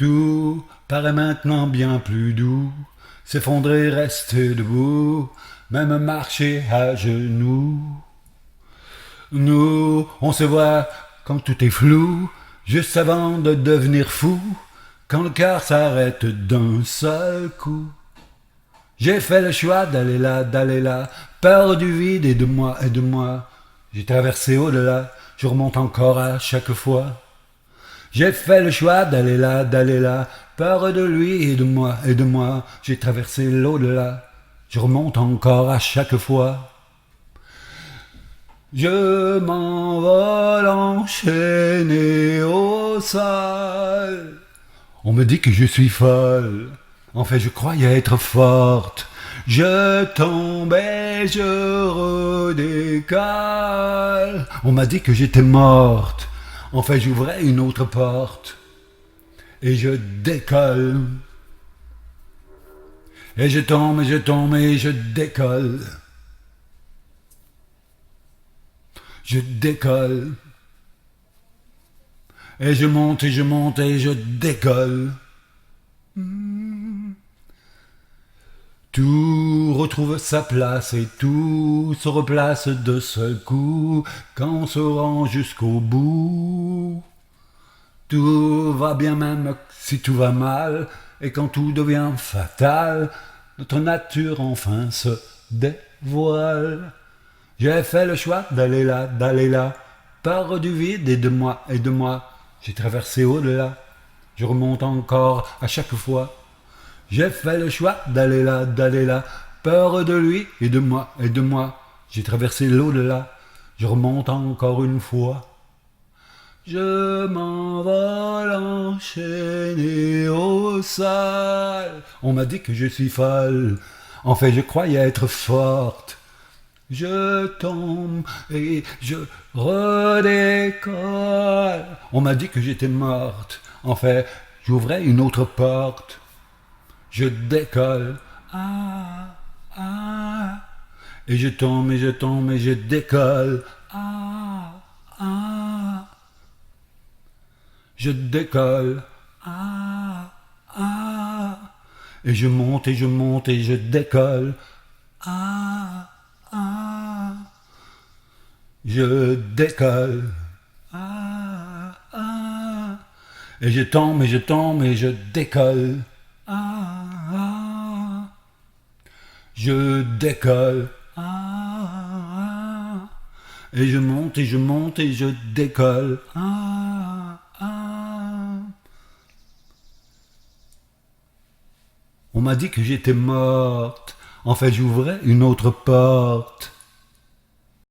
Tout paraît maintenant bien plus doux, s'effondrer, rester debout, même marcher à genoux. Nous, on se voit quand tout est flou, juste avant de devenir fou, quand le cœur s'arrête d'un seul coup. J'ai fait le choix d'aller là, peur du vide et de moi. J'ai traversé au-delà, je remonte encore à chaque fois. J'ai fait le choix d'aller là, peur de lui et de moi. J'ai traversé l'au-delà, je remonte encore à chaque fois. Je m'envole enchaîné au sol. On me dit que je suis folle. En fait, je croyais être forte. Je tombe et je redécolle. On m'a dit que j'étais morte. En fait, j'ouvrais une autre porte. Et je décolle. Et je tombe et je tombe et je décolle. Je décolle. Et je monte et je monte et je décolle. Tout retrouve sa place et tout se replace de seul coup quand on se rend jusqu'au bout. Tout va bien même si tout va mal, et quand tout devient fatal, notre nature enfin se dévoile. J'ai fait le choix d'aller là, peur du vide et de moi. J'ai traversé au-delà, je remonte encore à chaque fois. J'ai fait le choix d'aller là, peur de lui et de moi. J'ai traversé l'au-delà, je remonte encore une fois. Je m'envole enchaîné au sol. On m'a dit que je suis folle, en fait je croyais être forte. Je tombe et je redécolle. On m'a dit que j'étais morte, en fait j'ouvrais une autre porte. Je décolle, et je tombe et je tombe et je décolle, je décolle, et je monte et je monte et je décolle, je décolle, et je tombe et je tombe et je décolle, je décolle, et je monte et je monte et je décolle. On m'a dit que j'étais morte, en fait j'ouvrais une autre porte.